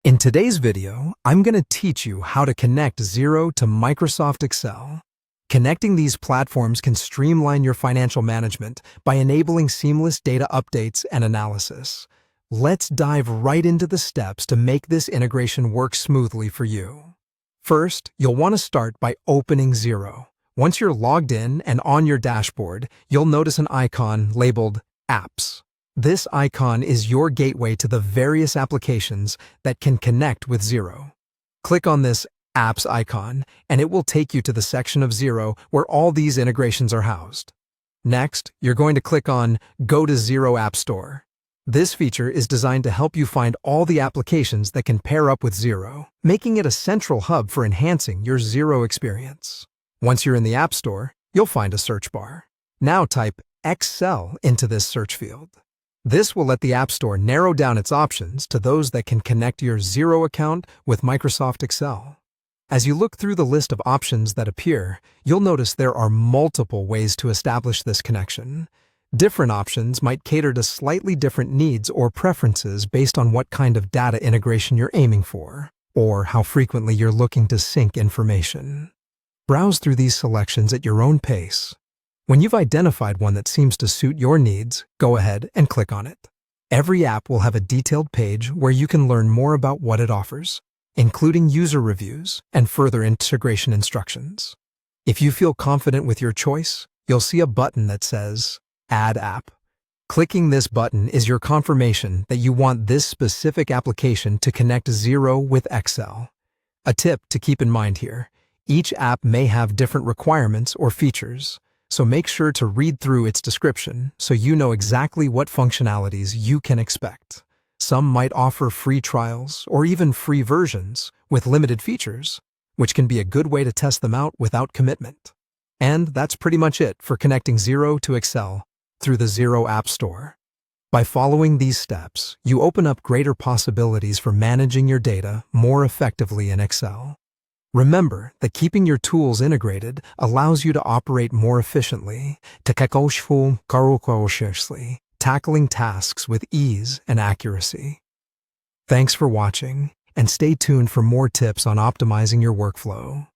In today's video, I'm going to teach you how to connect Xero to Microsoft Excel. Connecting these platforms can streamline your financial management by enabling seamless data updates and analysis. Let's dive right into the steps to make this integration work smoothly for you. First, you'll want to start by opening Xero. Once you're logged in and on your dashboard, you'll notice an icon labeled Apps. This icon is your gateway to the various applications that can connect with Xero. Click on this Apps icon, and it will take you to the section of Xero where all these integrations are housed. Next, you're going to click on Go to Xero App Store. This feature is designed to help you find all the applications that can pair up with Xero, making it a central hub for enhancing your Xero experience. Once you're in the App Store, you'll find a search bar. Now type Excel into this search field. This will let the App Store narrow down its options to those that can connect your Xero account with Microsoft Excel. As you look through the list of options that appear, you'll notice there are multiple ways to establish this connection. Different options might cater to slightly different needs or preferences based on what kind of data integration you're aiming for, or how frequently you're looking to sync information. Browse through these selections at your own pace. When you've identified one that seems to suit your needs, go ahead and click on it. Every app will have a detailed page where you can learn more about what it offers, including user reviews and further integration instructions. If you feel confident with your choice, you'll see a button that says Add App. Clicking this button is your confirmation that you want this specific application to connect Xero with Excel. A tip to keep in mind here: each app may have different requirements or features, so make sure to read through its description so you know exactly what functionalities you can expect. Some might offer free trials or even free versions with limited features, which can be a good way to test them out without commitment. And that's pretty much it for connecting Xero to Excel through the Xero App Store. By following these steps, you open up greater possibilities for managing your data more effectively in Excel. Remember that keeping your tools integrated allows you to operate more efficiently, tackling tasks with ease and accuracy. Thanks for watching, and stay tuned for more tips on optimizing your workflow.